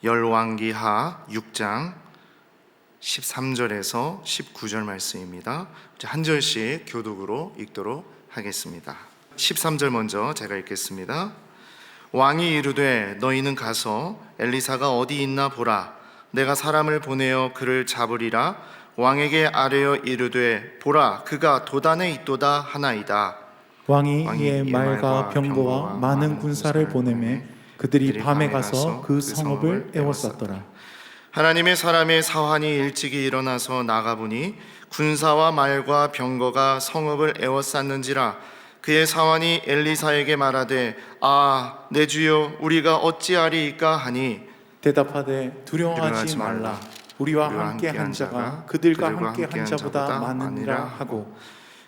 열왕기하 6장 13절에서 19절 말씀입니다. 한 절씩 교독으로 읽도록 하겠습니다. 13절 먼저 제가 읽겠습니다. 왕이 이르되 너희는 가서 엘리사가 어디 있나 보라. 내가 사람을 보내어 그를 잡으리라. 왕에게 아뢰어 이르되 보라, 그가 도단에 있도다 하나이다. 왕이 이에 말과 병거와 많은 군사를 보내매 그들이 밤에 가서 그 성읍을 에워쌌더라. 하나님의 사람의 사환이 일찍이 일어나서 나가보니 군사와 말과 병거가 성읍을 에워쌌는지라. 그의 사환이 엘리사에게 말하되 아, 내 주여, 우리가 어찌하리이까 하니 대답하되 두려워하지 말라. 우리와 함께 한 자가 그들과 함께 한 자보다 많으니라 하고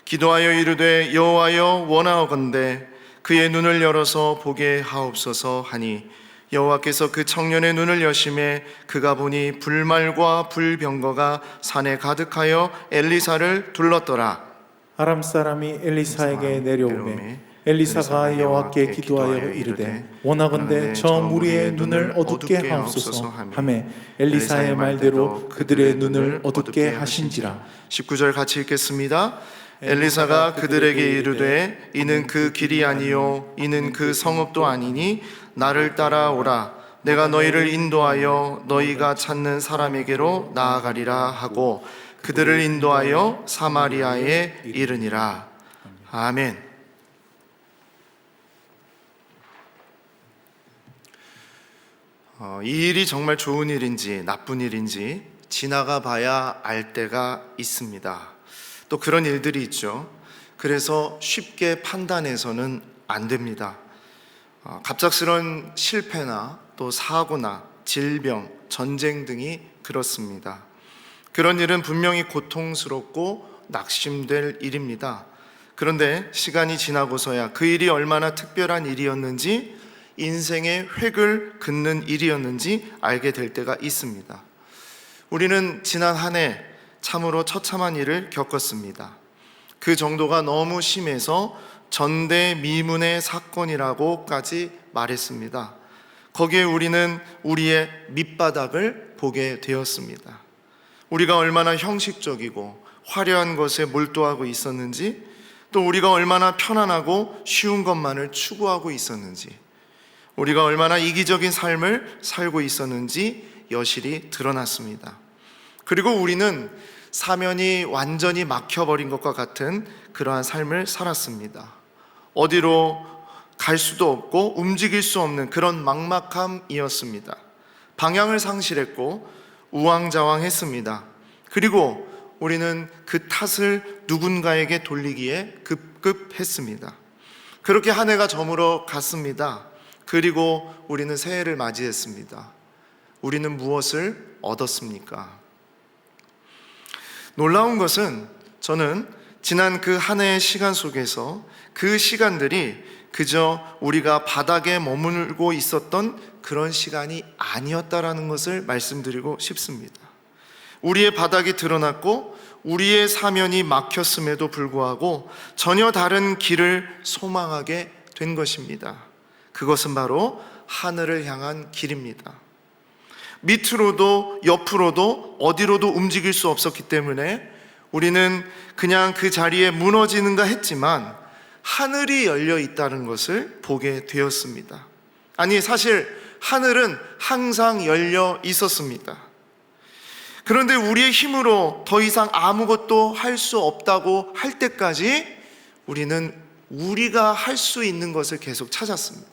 기도하여 이르되 여호와여, 원하오건대 그의 눈을 열어서 보게 하옵소서 하니 여호와께서 그 청년의 눈을 여심해 그가 보니 불말과 불병거가 산에 가득하여 엘리사를 둘렀더라. 아람 사람이 엘리사에게 내려오매 엘리사가 여호와께 기도하여 이르되 원하건대 저 무리의 눈을 어둡게 하옵소서 하매 엘리사의 말대로 그들의 눈을 어둡게 하신지라. 19절 같이 읽겠습니다. 엘리사가 그들에게 이르되 이는 그 길이 아니요 이는 그 성읍도 아니니 나를 따라오라. 내가 너희를 인도하여 너희가 찾는 사람에게로 나아가리라 하고 그들을 인도하여 사마리아에 이르니라. 아멘. 이 일이 정말 좋은 일인지 나쁜 일인지 지나가 봐야 알 때가 있습니다. 또 그런 일들이 있죠. 그래서 쉽게 판단해서는 안 됩니다. 갑작스러운 실패나 또 사고나 질병, 전쟁 등이 그렇습니다. 그런 일은 분명히 고통스럽고 낙심될 일입니다. 그런데 시간이 지나고서야 그 일이 얼마나 특별한 일이었는지, 인생의 획을 긋는 일이었는지 알게 될 때가 있습니다. 우리는 지난 한 해 참으로 처참한 일을 겪었습니다. 그 정도가 너무 심해서 전대미문의 사건이라고까지 말했습니다. 거기에 우리는 우리의 밑바닥을 보게 되었습니다. 우리가 얼마나 형식적이고 화려한 것에 몰두하고 있었는지, 또 우리가 얼마나 편안하고 쉬운 것만을 추구하고 있었는지, 우리가 얼마나 이기적인 삶을 살고 있었는지 여실히 드러났습니다. 그리고 우리는 사면이 완전히 막혀버린 것과 같은 그러한 삶을 살았습니다. 어디로 갈 수도 없고 움직일 수 없는 그런 막막함이었습니다. 방향을 상실했고 우왕좌왕했습니다. 그리고 우리는 그 탓을 누군가에게 돌리기에 급급했습니다. 그렇게 한 해가 저물어 갔습니다. 그리고 우리는 새해를 맞이했습니다. 우리는 무엇을 얻었습니까? 놀라운 것은 저는 지난 그 한 해의 시간 속에서 그 시간들이 그저 우리가 바닥에 머물고 있었던 그런 시간이 아니었다라는 것을 말씀드리고 싶습니다. 우리의 바닥이 드러났고 우리의 사면이 막혔음에도 불구하고 전혀 다른 길을 소망하게 된 것입니다. 그것은 바로 하늘을 향한 길입니다. 밑으로도 옆으로도 어디로도 움직일 수 없었기 때문에 우리는 그냥 그 자리에 무너지는가 했지만 하늘이 열려 있다는 것을 보게 되었습니다. 아니, 사실 하늘은 항상 열려 있었습니다. 그런데 우리의 힘으로 더 이상 아무것도 할 수 없다고 할 때까지 우리는 우리가 할 수 있는 것을 계속 찾았습니다.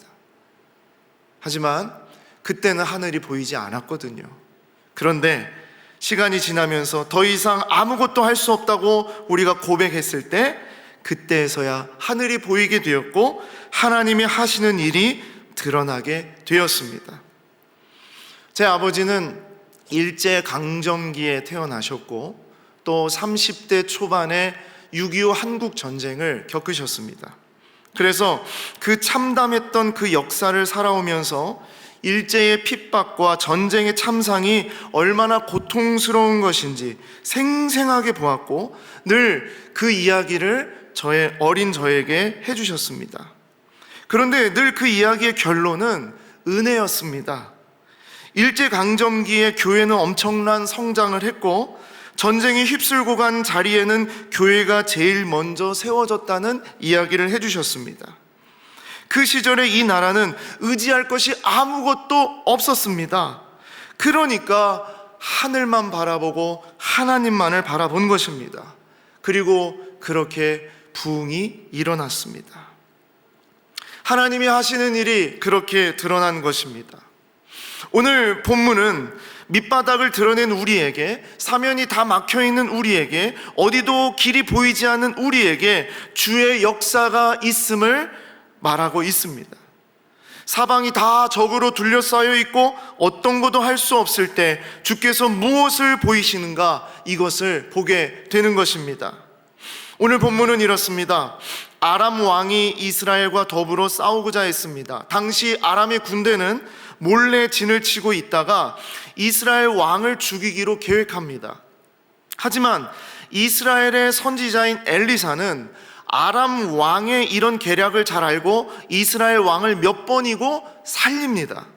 하지만 그때는 하늘이 보이지 않았거든요. 그런데 시간이 지나면서 더 이상 아무것도 할 수 없다고 우리가 고백했을 때 그때에서야 하늘이 보이게 되었고 하나님이 하시는 일이 드러나게 되었습니다. 제 아버지는 일제강점기에 태어나셨고 또 30대 초반에 6.25 한국전쟁을 겪으셨습니다. 그래서 그 참담했던 그 역사를 살아오면서 일제의 핍박과 전쟁의 참상이 얼마나 고통스러운 것인지 생생하게 보았고 늘 그 이야기를 어린 저에게 해주셨습니다. 그런데 늘 그 이야기의 결론은 은혜였습니다. 일제강점기에 교회는 엄청난 성장을 했고 전쟁이 휩쓸고 간 자리에는 교회가 제일 먼저 세워졌다는 이야기를 해주셨습니다. 그 시절에 이 나라는 의지할 것이 아무것도 없었습니다. 그러니까 하늘만 바라보고 하나님만을 바라본 것입니다. 그리고 그렇게 부흥이 일어났습니다. 하나님이 하시는 일이 그렇게 드러난 것입니다. 오늘 본문은 밑바닥을 드러낸 우리에게, 사면이 다 막혀있는 우리에게, 어디도 길이 보이지 않는 우리에게 주의 역사가 있음을 말하고 있습니다. 사방이 다 적으로 둘러싸여 있고 어떤 것도 할 수 없을 때 주께서 무엇을 보이시는가, 이것을 보게 되는 것입니다. 오늘 본문은 이렇습니다. 아람 왕이 이스라엘과 더불어 싸우고자 했습니다. 당시 아람의 군대는 몰래 진을 치고 있다가 이스라엘 왕을 죽이기로 계획합니다. 하지만 이스라엘의 선지자인 엘리사는 아람 왕의 이런 계략을 잘 알고 이스라엘 왕을 몇 번이고 살립니다.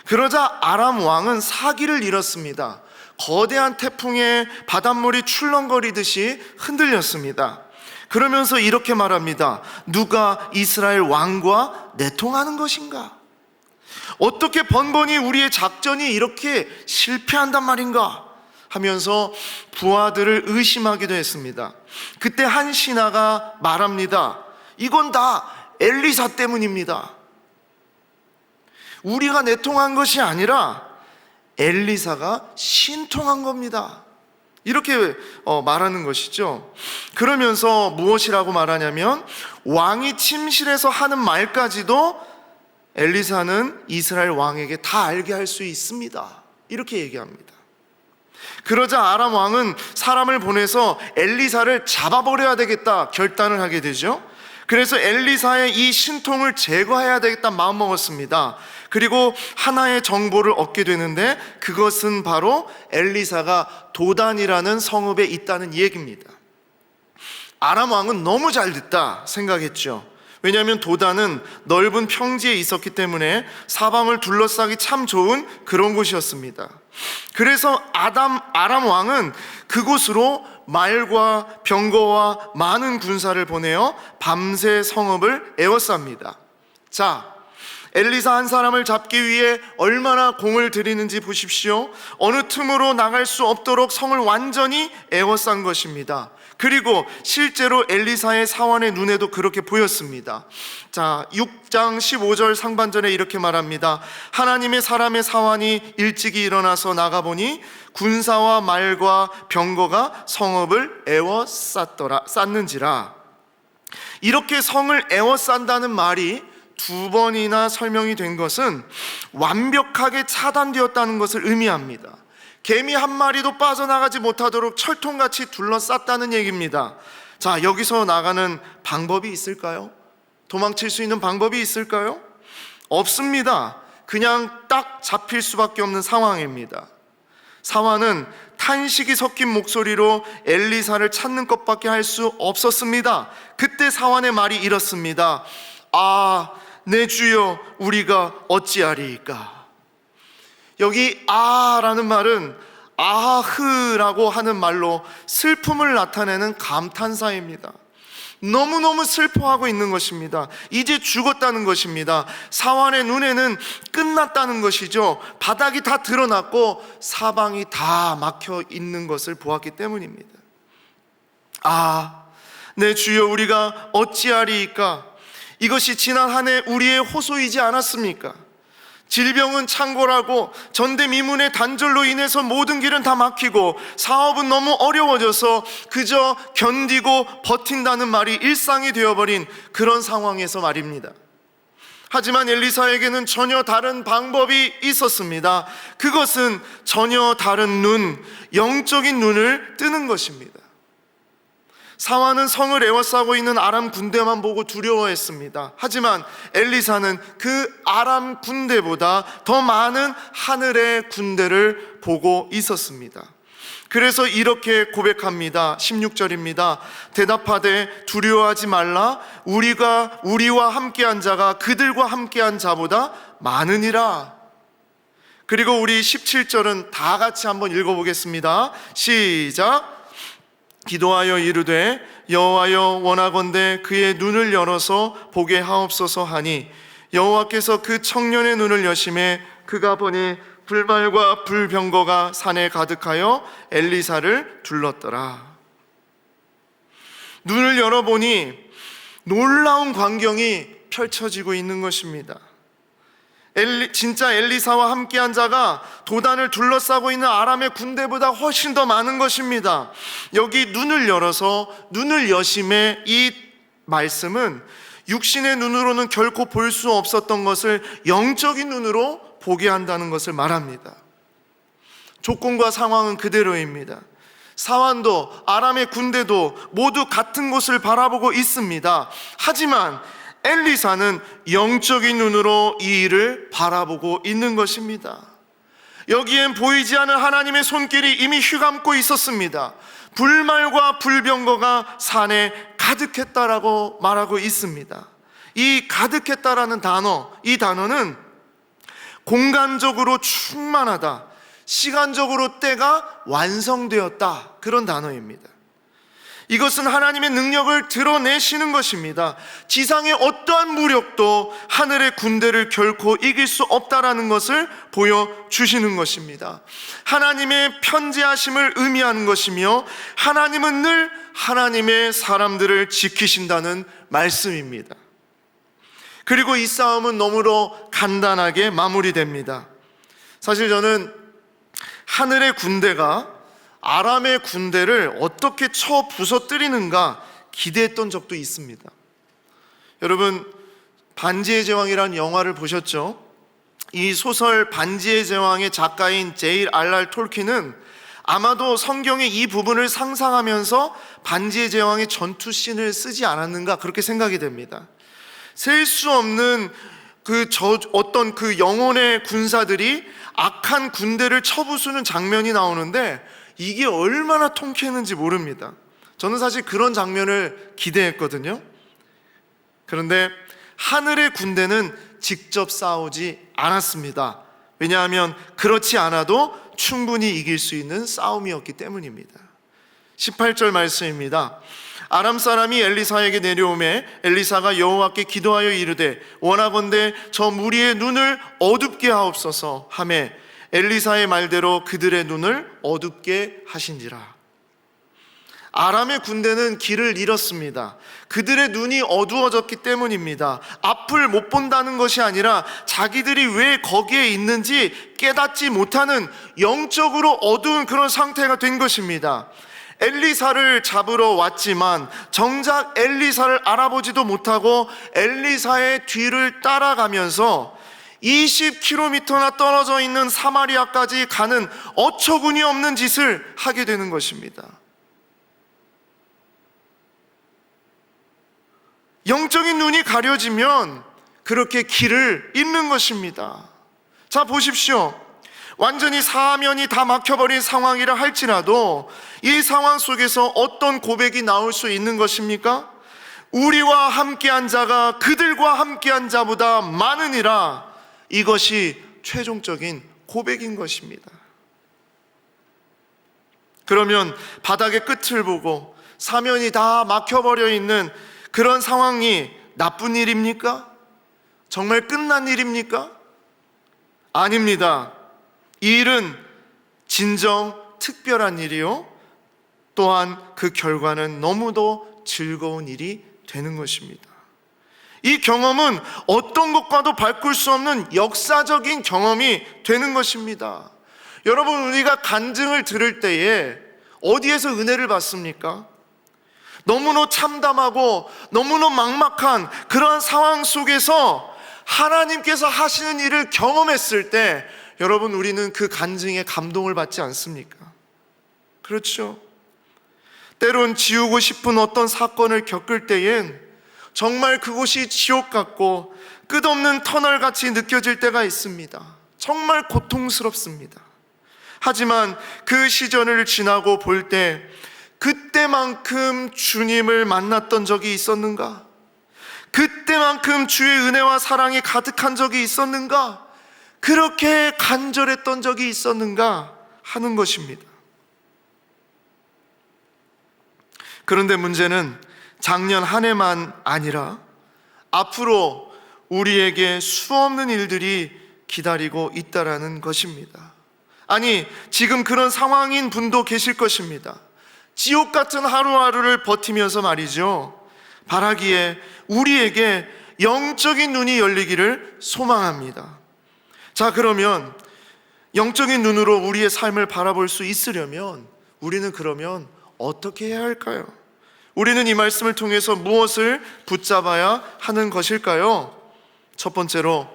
그러자 아람 왕은 사기를 잃었습니다. 거대한 태풍에 바닷물이 출렁거리듯이 흔들렸습니다. 그러면서 이렇게 말합니다. 누가 이스라엘 왕과 내통하는 것인가? 어떻게 번번이 우리의 작전이 이렇게 실패한단 말인가? 하면서 부하들을 의심하기도 했습니다. 그때 한 신하가 말합니다. 이건 다 엘리사 때문입니다. 우리가 내통한 것이 아니라 엘리사가 신통한 겁니다. 이렇게 말하는 것이죠. 그러면서 무엇이라고 말하냐면 왕이 침실에서 하는 말까지도 엘리사는 이스라엘 왕에게 다 알게 할 수 있습니다. 이렇게 얘기합니다. 그러자 아람 왕은 사람을 보내서 엘리사를 잡아버려야 되겠다 결단을 하게 되죠. 그래서 엘리사의 이 신통을 제거해야 되겠다 마음먹었습니다. 그리고 하나의 정보를 얻게 되는데 그것은 바로 엘리사가 도단이라는 성읍에 있다는 얘기입니다. 아람 왕은 너무 잘 됐다 생각했죠. 왜냐하면 도단은 넓은 평지에 있었기 때문에 사방을 둘러싸기 참 좋은 그런 곳이었습니다. 그래서 아람 왕은 그곳으로 말과 병거와 많은 군사를 보내어 밤새 성읍을 에워쌉니다. 자, 엘리사 한 사람을 잡기 위해 얼마나 공을 들이는지 보십시오. 어느 틈으로 나갈 수 없도록 성을 완전히 에워싼 것입니다. 그리고 실제로 엘리사의 사원의 눈에도 그렇게 보였습니다. 자, 6장 15절 상반절에 이렇게 말합니다. 하나님의 사람의 사원이 일찍이 일어나서 나가보니 군사와 말과 병거가 성읍을 에워쌌는지라. 이렇게 성을 에워싼다는 말이 두 번이나 설명이 된 것은 완벽하게 차단되었다는 것을 의미합니다. 개미 한 마리도 빠져나가지 못하도록 철통같이 둘러쌌다는 얘기입니다. 자, 여기서 나가는 방법이 있을까요? 도망칠 수 있는 방법이 있을까요? 없습니다. 그냥 딱 잡힐 수밖에 없는 상황입니다. 사환은 탄식이 섞인 목소리로 엘리사를 찾는 것밖에 할 수 없었습니다. 그때 사환의 말이 이렇습니다. 아, 내 주여, 우리가 어찌하리이까? 여기 아라는 말은 아흐라고 하는 말로 슬픔을 나타내는 감탄사입니다. 너무너무 슬퍼하고 있는 것입니다. 이제 죽었다는 것입니다. 사환의 눈에는 끝났다는 것이죠. 바닥이 다 드러났고 사방이 다 막혀 있는 것을 보았기 때문입니다. 아, 내 주여, 우리가 어찌하리이까? 이것이 지난 한 해 우리의 호소이지 않았습니까? 질병은 창궐하고 전대미문의 단절로 인해서 모든 길은 다 막히고 사업은 너무 어려워져서 그저 견디고 버틴다는 말이 일상이 되어버린 그런 상황에서 말입니다. 하지만 엘리사에게는 전혀 다른 방법이 있었습니다. 그것은 전혀 다른 눈, 영적인 눈을 뜨는 것입니다. 사환은 성을 에워싸고 있는 아람 군대만 보고 두려워했습니다. 하지만 엘리사는 그 아람 군대보다 더 많은 하늘의 군대를 보고 있었습니다. 그래서 이렇게 고백합니다. 16절입니다. 대답하되 두려워하지 말라. 우리와 함께한 자가 그들과 함께한 자보다 많으니라. 그리고 우리 17절은 다 같이 한번 읽어보겠습니다. 시작. 기도하여 이르되 여호와여 원하건대 그의 눈을 열어서 보게 하옵소서 하니 여호와께서 그 청년의 눈을 여심해 그가 보니 불말과 불병거가 산에 가득하여 엘리사를 둘렀더라. 눈을 열어보니 놀라운 광경이 펼쳐지고 있는 것입니다. 진짜 엘리사와 함께한 자가 도단을 둘러싸고 있는 아람의 군대보다 훨씬 더 많은 것입니다. 여기 눈을 열어서 눈을 여심해, 이 말씀은 육신의 눈으로는 결코 볼 수 없었던 것을 영적인 눈으로 보게 한다는 것을 말합니다. 조건과 상황은 그대로입니다. 사환도 아람의 군대도 모두 같은 곳을 바라보고 있습니다. 하지만 엘리사는 영적인 눈으로 이 일을 바라보고 있는 것입니다. 여기엔 보이지 않는 하나님의 손길이 이미 휘감고 있었습니다. 불말과 불병거가 산에 가득했다라고 말하고 있습니다. 이 가득했다라는 단어, 이 단어는 공간적으로 충만하다, 시간적으로 때가 완성되었다, 그런 단어입니다. 이것은 하나님의 능력을 드러내시는 것입니다. 지상의 어떠한 무력도 하늘의 군대를 결코 이길 수 없다라는 것을 보여주시는 것입니다. 하나님의 편재하심을 의미하는 것이며 하나님은 늘 하나님의 사람들을 지키신다는 말씀입니다. 그리고 이 싸움은 너무도 간단하게 마무리됩니다. 사실 저는 하늘의 군대가 아람의 군대를 어떻게 쳐 부서뜨리는가 기대했던 적도 있습니다. 여러분, 반지의 제왕이라는 영화를 보셨죠? 이 소설 반지의 제왕의 작가인 J.R.R. 톨킨은 아마도 성경의 이 부분을 상상하면서 반지의 제왕의 전투 씬을 쓰지 않았는가, 그렇게 생각이 됩니다. 셀 수 없는 어떤 그 영혼의 군사들이 악한 군대를 쳐부수는 장면이 나오는데 이게 얼마나 통쾌했는지 모릅니다. 저는 사실 그런 장면을 기대했거든요. 그런데 하늘의 군대는 직접 싸우지 않았습니다. 왜냐하면 그렇지 않아도 충분히 이길 수 있는 싸움이었기 때문입니다. 18절 말씀입니다. 아람 사람이 엘리사에게 내려오매 엘리사가 여호와께 기도하여 이르되 원하건대 저 무리의 눈을 어둡게 하옵소서 하매 엘리사의 말대로 그들의 눈을 어둡게 하신지라. 아람의 군대는 길을 잃었습니다. 그들의 눈이 어두워졌기 때문입니다. 앞을 못 본다는 것이 아니라 자기들이 왜 거기에 있는지 깨닫지 못하는 영적으로 어두운 그런 상태가 된 것입니다. 엘리사를 잡으러 왔지만 정작 엘리사를 알아보지도 못하고 엘리사의 뒤를 따라가면서 20km나 떨어져 있는 사마리아까지 가는 어처구니 없는 짓을 하게 되는 것입니다. 영적인 눈이 가려지면 그렇게 길을 잃는 것입니다. 자, 보십시오. 완전히 사면이 다 막혀버린 상황이라 할지라도 이 상황 속에서 어떤 고백이 나올 수 있는 것입니까? 우리와 함께한 자가 그들과 함께한 자보다 많으니라. 이것이 최종적인 고백인 것입니다. 그러면 바닥의 끝을 보고 사면이 다 막혀버려 있는 그런 상황이 나쁜 일입니까? 정말 끝난 일입니까? 아닙니다. 이 일은 진정 특별한 일이요, 또한 그 결과는 너무도 즐거운 일이 되는 것입니다. 이 경험은 어떤 것과도 바꿀 수 없는 역사적인 경험이 되는 것입니다. 여러분, 우리가 간증을 들을 때에 어디에서 은혜를 받습니까? 너무나 참담하고 너무나 막막한 그러한 상황 속에서 하나님께서 하시는 일을 경험했을 때 여러분, 우리는 그 간증에 감동을 받지 않습니까? 그렇죠? 때론 지우고 싶은 어떤 사건을 겪을 때엔 정말 그곳이 지옥 같고 끝없는 터널같이 느껴질 때가 있습니다. 정말 고통스럽습니다. 하지만 그 시절을 지나고 볼 때 그때만큼 주님을 만났던 적이 있었는가? 그때만큼 주의 은혜와 사랑이 가득한 적이 있었는가? 그렇게 간절했던 적이 있었는가 하는 것입니다. 그런데 문제는 작년 한 해만 아니라 앞으로 우리에게 수없는 일들이 기다리고 있다라는 것입니다. 아니, 지금 그런 상황인 분도 계실 것입니다. 지옥 같은 하루하루를 버티면서 말이죠, 바라기에 우리에게 영적인 눈이 열리기를 소망합니다. 자, 그러면 영적인 눈으로 우리의 삶을 바라볼 수 있으려면 우리는 그러면 어떻게 해야 할까요? 우리는 이 말씀을 통해서 무엇을 붙잡아야 하는 것일까요? 첫 번째로,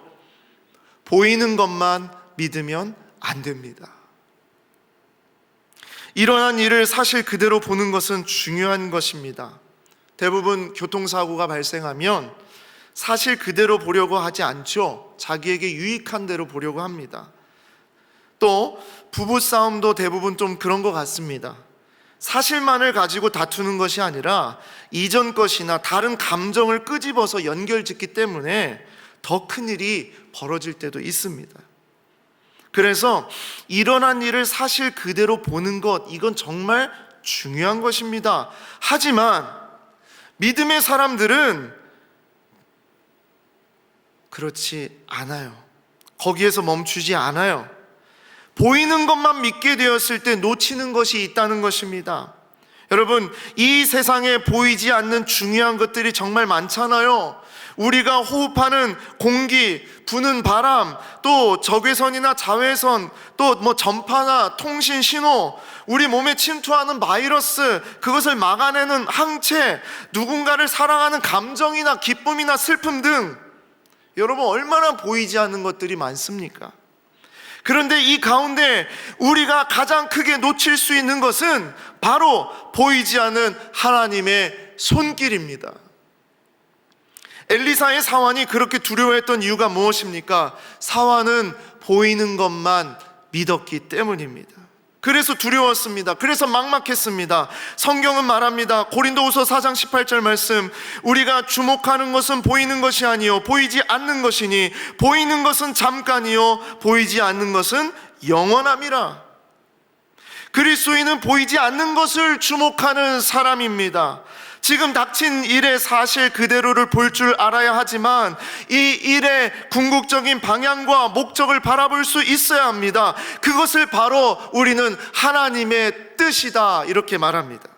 보이는 것만 믿으면 안 됩니다. 일어난 일을 사실 그대로 보는 것은 중요한 것입니다. 대부분 교통사고가 발생하면 사실 그대로 보려고 하지 않죠. 자기에게 유익한 대로 보려고 합니다. 또 부부싸움도 대부분 좀 그런 것 같습니다. 사실만을 가지고 다투는 것이 아니라 이전 것이나 다른 감정을 끄집어서 연결짓기 때문에 더 큰 일이 벌어질 때도 있습니다. 그래서 일어난 일을 사실 그대로 보는 것, 이건 정말 중요한 것입니다. 하지만 믿음의 사람들은 그렇지 않아요. 거기에서 멈추지 않아요. 보이는 것만 믿게 되었을 때 놓치는 것이 있다는 것입니다. 여러분, 이 세상에 보이지 않는 중요한 것들이 정말 많잖아요. 우리가 호흡하는 공기, 부는 바람, 또 적외선이나 자외선, 또 전파나 통신 신호, 우리 몸에 침투하는 바이러스, 그것을 막아내는 항체, 누군가를 사랑하는 감정이나 기쁨이나 슬픔 등, 여러분, 얼마나 보이지 않는 것들이 많습니까? 그런데 이 가운데 우리가 가장 크게 놓칠 수 있는 것은 바로 보이지 않는 하나님의 손길입니다. 엘리사의 사환이 그렇게 두려워했던 이유가 무엇입니까? 사환은 보이는 것만 믿었기 때문입니다. 그래서 두려웠습니다. 그래서 막막했습니다. 성경은 말합니다. 고린도후서 4장 18절 말씀, 우리가 주목하는 것은 보이는 것이 아니요 보이지 않는 것이니 보이는 것은 잠깐이요 보이지 않는 것은 영원함이라. 그리스도인은 보이지 않는 것을 주목하는 사람입니다. 지금 닥친 일의 사실 그대로를 볼 줄 알아야 하지만 이 일의 궁극적인 방향과 목적을 바라볼 수 있어야 합니다. 그것을 바로 우리는 하나님의 뜻이다, 이렇게 말합니다.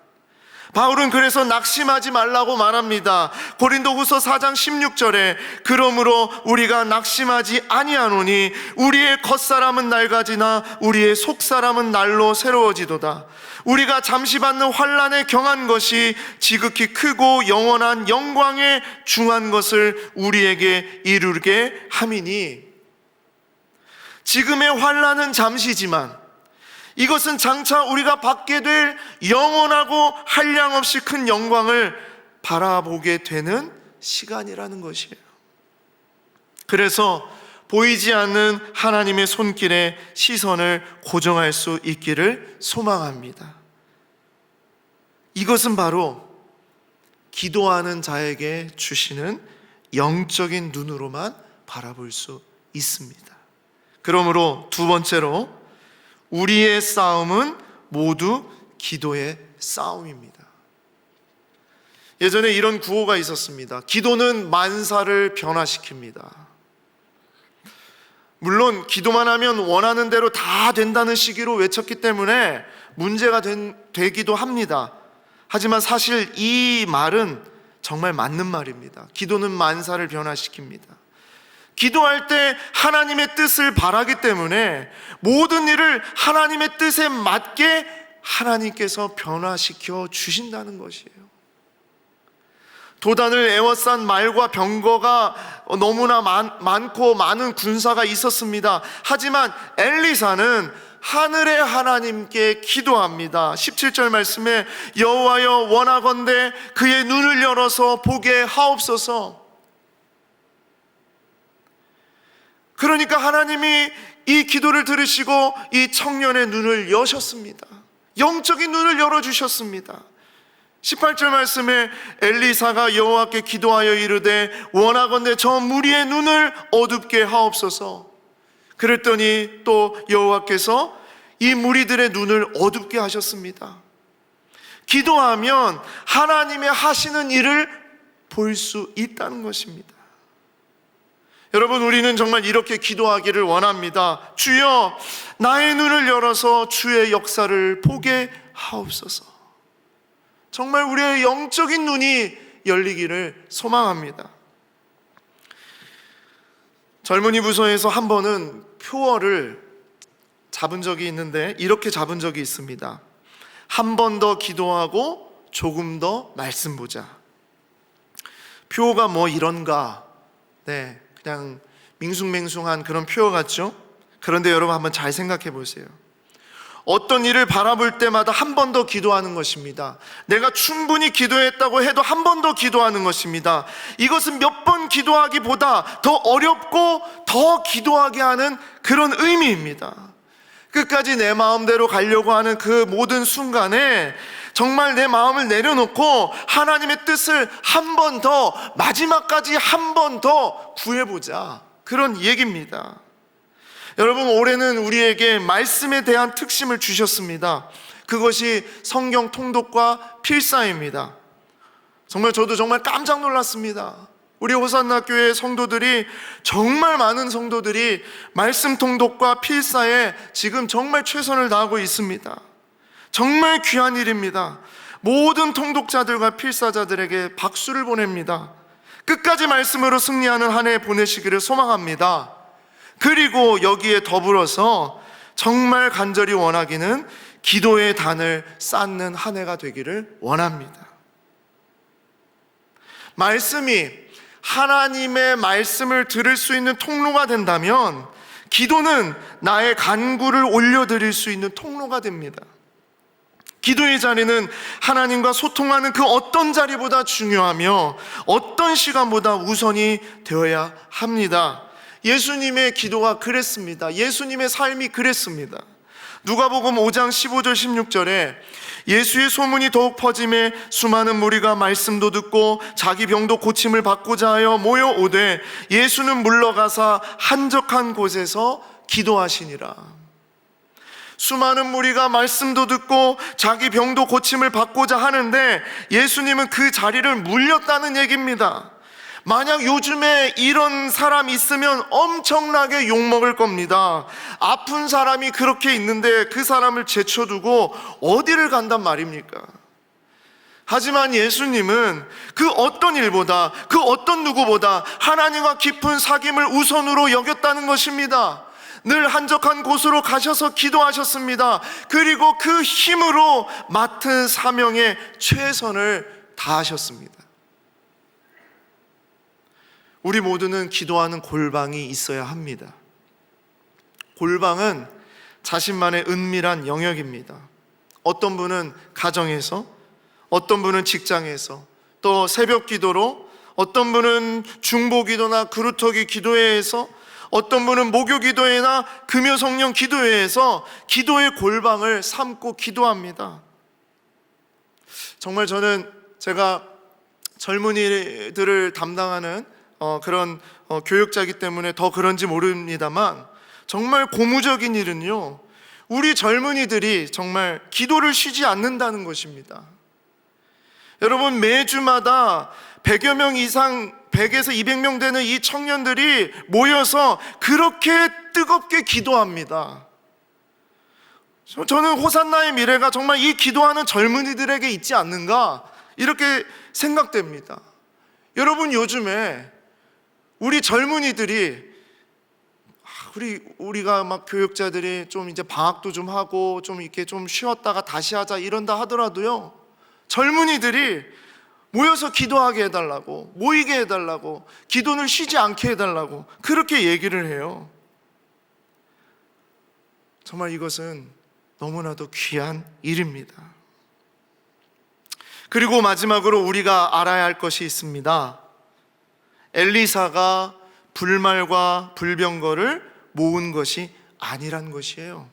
바울은 그래서 낙심하지 말라고 말합니다. 고린도후서 4장 16절에 그러므로 우리가 낙심하지 아니하노니 우리의 겉사람은 낡아지나 우리의 속사람은 날로 새로워지도다. 우리가 잠시 받는 환난에 경한 것이 지극히 크고 영원한 영광에 중한 것을 우리에게 이루게 함이니. 지금의 환난은 잠시지만 이것은 장차 우리가 받게 될 영원하고 한량없이 큰 영광을 바라보게 되는 시간이라는 것이에요. 그래서 보이지 않는 하나님의 손길에 시선을 고정할 수 있기를 소망합니다. 이것은 바로 기도하는 자에게 주시는 영적인 눈으로만 바라볼 수 있습니다. 그러므로 두 번째로, 우리의 싸움은 모두 기도의 싸움입니다. 예전에 이런 구호가 있었습니다. 기도는 만사를 변화시킵니다. 물론 기도만 하면 원하는 대로 다 된다는 시기로 외쳤기 때문에 문제가 되기도 합니다. 하지만 사실 이 말은 정말 맞는 말입니다. 기도는 만사를 변화시킵니다. 기도할 때 하나님의 뜻을 바라기 때문에 모든 일을 하나님의 뜻에 맞게 하나님께서 변화시켜 주신다는 것이에요. 도단을 에워싼 말과 병거가 너무나 많고 많은 군사가 있었습니다. 하지만 엘리사는 하늘의 하나님께 기도합니다. 17절 말씀에 여호와여 원하건대 그의 눈을 열어서 보게 하옵소서. 그러니까 하나님이 이 기도를 들으시고 이 청년의 눈을 여셨습니다. 영적인 눈을 열어주셨습니다. 18절 말씀에 엘리사가 여호와께 기도하여 이르되 원하건대 저 무리의 눈을 어둡게 하옵소서. 그랬더니 또 여호와께서 이 무리들의 눈을 어둡게 하셨습니다. 기도하면 하나님의 하시는 일을 볼 수 있다는 것입니다. 여러분, 우리는 정말 이렇게 기도하기를 원합니다. 주여, 나의 눈을 열어서 주의 역사를 보게 하옵소서. 정말 우리의 영적인 눈이 열리기를 소망합니다. 젊은이 부서에서 한 번은 표어를 잡은 적이 있는데 이렇게 잡은 적이 있습니다. 한 번 더 기도하고 조금 더 말씀 보자. 표어가 뭐 이런가? 네, 그냥 밍숭맹숭한 그런 표어 같죠? 그런데 여러분 한번 잘 생각해 보세요. 어떤 일을 바라볼 때마다 한 번 더 기도하는 것입니다. 내가 충분히 기도했다고 해도 한 번 더 기도하는 것입니다. 이것은 몇 번 기도하기보다 더 어렵고 더 기도하게 하는 그런 의미입니다. 끝까지 내 마음대로 가려고 하는 그 모든 순간에 정말 내 마음을 내려놓고 하나님의 뜻을 한 번 더, 마지막까지 한 번 더 구해보자, 그런 얘기입니다. 여러분, 올해는 우리에게 말씀에 대한 특심을 주셨습니다. 그것이 성경 통독과 필사입니다. 정말 저도 정말 깜짝 놀랐습니다. 우리 호산나 교회 성도들이, 정말 많은 성도들이 말씀 통독과 필사에 지금 정말 최선을 다하고 있습니다. 정말 귀한 일입니다. 모든 통독자들과 필사자들에게 박수를 보냅니다. 끝까지 말씀으로 승리하는 한 해 보내시기를 소망합니다. 그리고 여기에 더불어서 정말 간절히 원하기는 기도의 단을 쌓는 한 해가 되기를 원합니다. 말씀이 하나님의 말씀을 들을 수 있는 통로가 된다면 기도는 나의 간구를 올려드릴 수 있는 통로가 됩니다. 기도의 자리는 하나님과 소통하는 그 어떤 자리보다 중요하며 어떤 시간보다 우선이 되어야 합니다. 예수님의 기도가 그랬습니다. 예수님의 삶이 그랬습니다. 누가복음 5장 15절 16절에 예수의 소문이 더욱 퍼짐에 수많은 무리가 말씀도 듣고 자기 병도 고침을 받고자 하여 모여오되 예수는 물러가사 한적한 곳에서 기도하시니라. 수많은 무리가 말씀도 듣고 자기 병도 고침을 받고자 하는데 예수님은 그 자리를 물렸다는 얘기입니다. 만약 요즘에 이런 사람 있으면 엄청나게 욕먹을 겁니다. 아픈 사람이 그렇게 있는데 그 사람을 제쳐두고 어디를 간단 말입니까? 하지만 예수님은 그 어떤 일보다, 그 어떤 누구보다 하나님과 깊은 사귐을 우선으로 여겼다는 것입니다. 늘 한적한 곳으로 가셔서 기도하셨습니다. 그리고 그 힘으로 맡은 사명에 최선을 다하셨습니다. 우리 모두는 기도하는 골방이 있어야 합니다. 골방은 자신만의 은밀한 영역입니다. 어떤 분은 가정에서, 어떤 분은 직장에서, 또 새벽 기도로, 어떤 분은 중보 기도나 그루터기 기도회에서, 어떤 분은 목요 기도회나 금요 성령 기도회에서 기도의 골방을 삼고 기도합니다. 정말 저는 제가 젊은이들을 담당하는 그런 교육자이기 때문에 더 그런지 모릅니다만 정말 고무적인 일은요, 우리 젊은이들이 정말 기도를 쉬지 않는다는 것입니다. 여러분, 매주마다 100여 명 이상, 100에서 200명 되는 이 청년들이 모여서 그렇게 뜨겁게 기도합니다. 저는 호산나의 미래가 정말 이 기도하는 젊은이들에게 있지 않는가, 이렇게 생각됩니다. 여러분, 요즘에 우리 젊은이들이, 우리가 막 교육자들이 좀 이제 방학도 좀 하고 좀 이렇게 좀 쉬었다가 다시 하자 이런다 하더라도요, 젊은이들이 모여서 기도하게 해달라고, 모이게 해달라고, 기도를 쉬지 않게 해달라고 그렇게 얘기를 해요. 정말 이것은 너무나도 귀한 일입니다. 그리고 마지막으로 우리가 알아야 할 것이 있습니다. 엘리사가 불말과 불병거를 모은 것이 아니란 것이에요.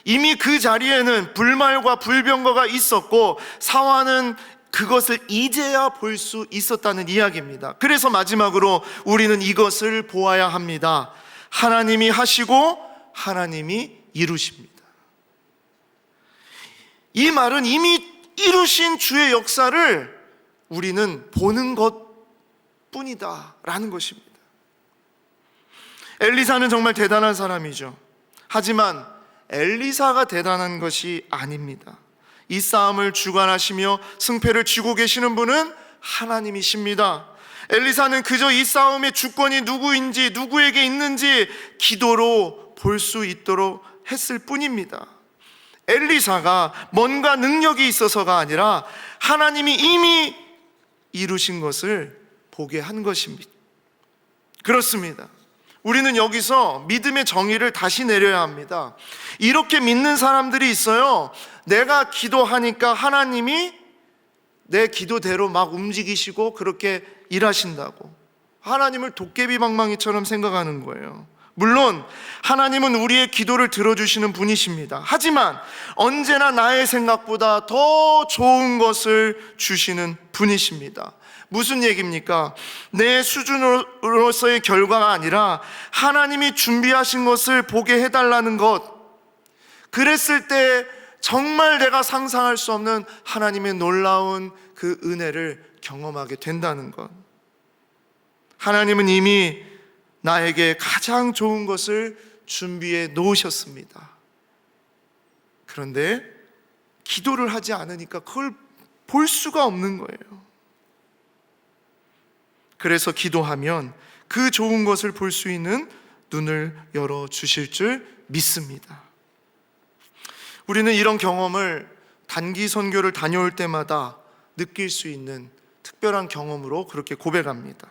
이미 그 자리에는 불말과 불병거가 있었고 사환은 그것을 이제야 볼 수 있었다는 이야기입니다. 그래서 마지막으로 우리는 이것을 보아야 합니다. 하나님이 하시고 하나님이 이루십니다. 이 말은 이미 이루신 주의 역사를 우리는 보는 것뿐이다 라는 것입니다. 엘리사는 정말 대단한 사람이죠. 하지만 엘리사가 대단한 것이 아닙니다. 이 싸움을 주관하시며 승패를 쥐고 계시는 분은 하나님이십니다. 엘리사는 그저 이 싸움의 주권이 누구인지, 누구에게 있는지 기도로 볼 수 있도록 했을 뿐입니다. 엘리사가 뭔가 능력이 있어서가 아니라 하나님이 이미 이루신 것을 보게 한 것입니다. 그렇습니다. 우리는 여기서 믿음의 정의를 다시 내려야 합니다. 이렇게 믿는 사람들이 있어요. 내가 기도하니까 하나님이 내 기도대로 막 움직이시고 그렇게 일하신다고, 하나님을 도깨비방망이처럼 생각하는 거예요. 물론 하나님은 우리의 기도를 들어주시는 분이십니다. 하지만 언제나 나의 생각보다 더 좋은 것을 주시는 분이십니다. 무슨 얘기입니까? 내 수준으로서의 결과가 아니라 하나님이 준비하신 것을 보게 해달라는 것. 그랬을 때 정말 내가 상상할 수 없는 하나님의 놀라운 그 은혜를 경험하게 된다는 것. 하나님은 이미 나에게 가장 좋은 것을 준비해 놓으셨습니다. 그런데 기도를 하지 않으니까 그걸 볼 수가 없는 거예요. 그래서 기도하면 그 좋은 것을 볼 수 있는 눈을 열어 주실 줄 믿습니다. 우리는 이런 경험을 단기 선교를 다녀올 때마다 느낄 수 있는 특별한 경험으로 그렇게 고백합니다.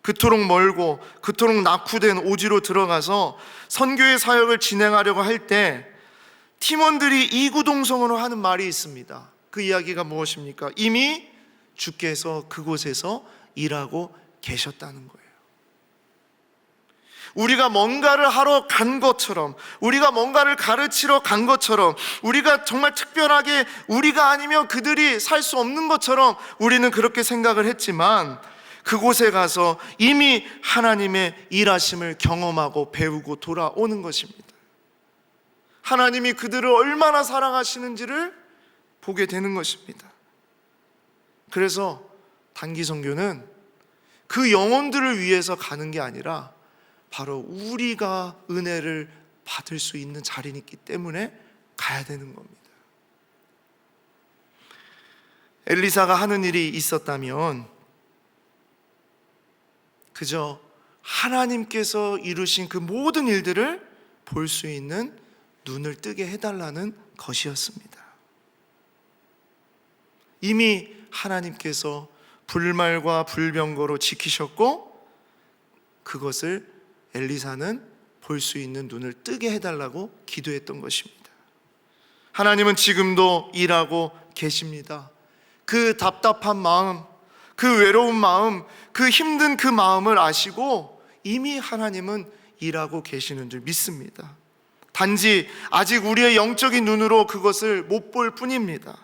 그토록 멀고 그토록 낙후된 오지로 들어가서 선교의 사역을 진행하려고 할 때 팀원들이 이구동성으로 하는 말이 있습니다. 그 이야기가 무엇입니까? 이미 주께서 그곳에서 일하고 계셨다는 거예요. 우리가 뭔가를 하러 간 것처럼, 우리가 뭔가를 가르치러 간 것처럼, 우리가 정말 특별하게 우리가 아니면 그들이 살 수 없는 것처럼 우리는 그렇게 생각을 했지만, 그곳에 가서 이미 하나님의 일하심을 경험하고 배우고 돌아오는 것입니다. 하나님이 그들을 얼마나 사랑하시는지를 보게 되는 것입니다. 그래서 단기 선교는 그 영혼들을 위해서 가는 게 아니라 바로 우리가 은혜를 받을 수 있는 자리이기 때문에 가야 되는 겁니다. 엘리사가 하는 일이 있었다면 그저 하나님께서 이루신 그 모든 일들을 볼 수 있는 눈을 뜨게 해달라는 것이었습니다. 이미 하나님께서 불말과 불병거로 지키셨고 그것을 엘리사는 볼 수 있는 눈을 뜨게 해달라고 기도했던 것입니다. 하나님은 지금도 일하고 계십니다. 그 답답한 마음, 그 외로운 마음, 그 힘든 그 마음을 아시고 이미 하나님은 일하고 계시는 줄 믿습니다. 단지 아직 우리의 영적인 눈으로 그것을 못 볼 뿐입니다.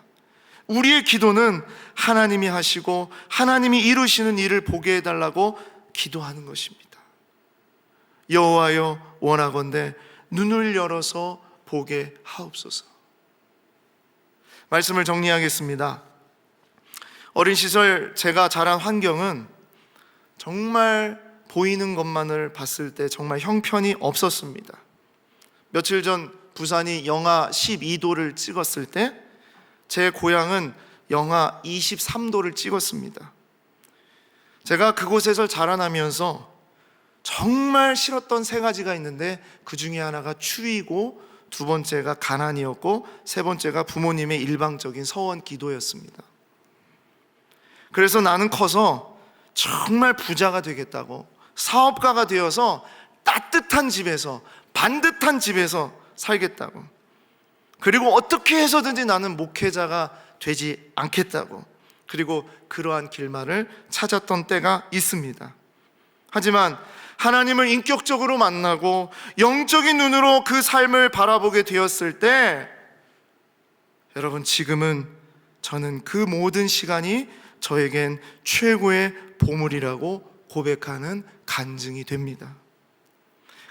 우리의 기도는 하나님이 하시고 하나님이 이루시는 일을 보게 해달라고 기도하는 것입니다. 여호와여, 원하건대 눈을 열어서 보게 하옵소서. 말씀을 정리하겠습니다. 어린 시절 제가 자란 환경은 정말 보이는 것만을 봤을 때 정말 형편이 없었습니다. 며칠 전 부산이 영하 12도를 찍었을 때 제 고향은 영하 23도를 찍었습니다. 제가 그곳에서 자라나면서 정말 싫었던 세 가지가 있는데 그 중에 하나가 추위고, 두 번째가 가난이었고, 세 번째가 부모님의 일방적인 서원 기도였습니다. 그래서 나는 커서 정말 부자가 되겠다고, 사업가가 되어서 따뜻한 집에서, 반듯한 집에서 살겠다고, 그리고 어떻게 해서든지 나는 목회자가 되지 않겠다고, 그리고 그러한 길만을 찾았던 때가 있습니다. 하지만 하나님을 인격적으로 만나고 영적인 눈으로 그 삶을 바라보게 되었을 때, 여러분, 지금은 저는 그 모든 시간이 저에겐 최고의 보물이라고 고백하는 간증이 됩니다.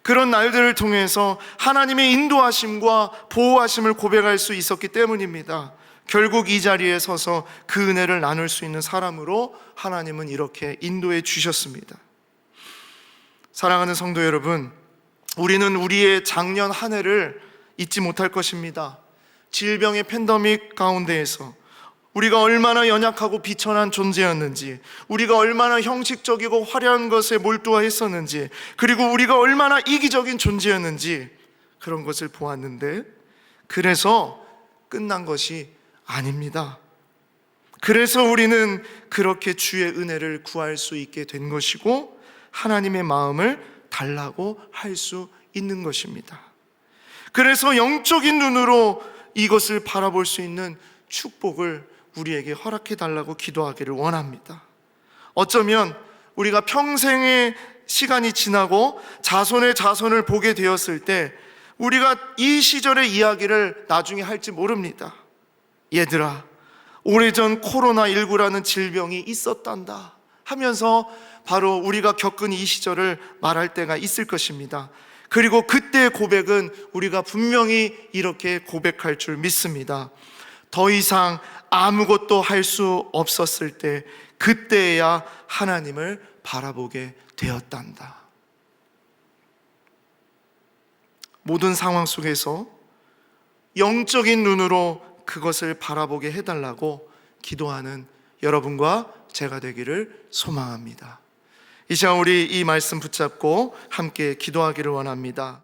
그런 날들을 통해서 하나님의 인도하심과 보호하심을 고백할 수 있었기 때문입니다. 결국 이 자리에 서서 그 은혜를 나눌 수 있는 사람으로 하나님은 이렇게 인도해 주셨습니다. 사랑하는 성도 여러분, 우리는 우리의 작년 한 해를 잊지 못할 것입니다. 질병의 팬데믹 가운데에서 우리가 얼마나 연약하고 비천한 존재였는지, 우리가 얼마나 형식적이고 화려한 것에 몰두했었는지, 그리고 우리가 얼마나 이기적인 존재였는지 그런 것을 보았는데, 그래서 끝난 것이 아닙니다. 그래서 우리는 그렇게 주의 은혜를 구할 수 있게 된 것이고 하나님의 마음을 달라고 할 수 있는 것입니다. 그래서 영적인 눈으로 이것을 바라볼 수 있는 축복을 우리에게 허락해 달라고 기도하기를 원합니다. 어쩌면 우리가 평생의 시간이 지나고 자손의 자손을 보게 되었을 때 우리가 이 시절의 이야기를 나중에 할지 모릅니다. 얘들아, 오래전 코로나19라는 질병이 있었단다 하면서 바로 우리가 겪은 이 시절을 말할 때가 있을 것입니다. 그리고 그때의 고백은 우리가 분명히 이렇게 고백할 줄 믿습니다. 더 이상 아무것도 할 수 없었을 때 그때야 하나님을 바라보게 되었단다. 모든 상황 속에서 영적인 눈으로 그것을 바라보게 해달라고 기도하는 여러분과 제가 되기를 소망합니다. 이 시간 우리 이 말씀 붙잡고 함께 기도하기를 원합니다.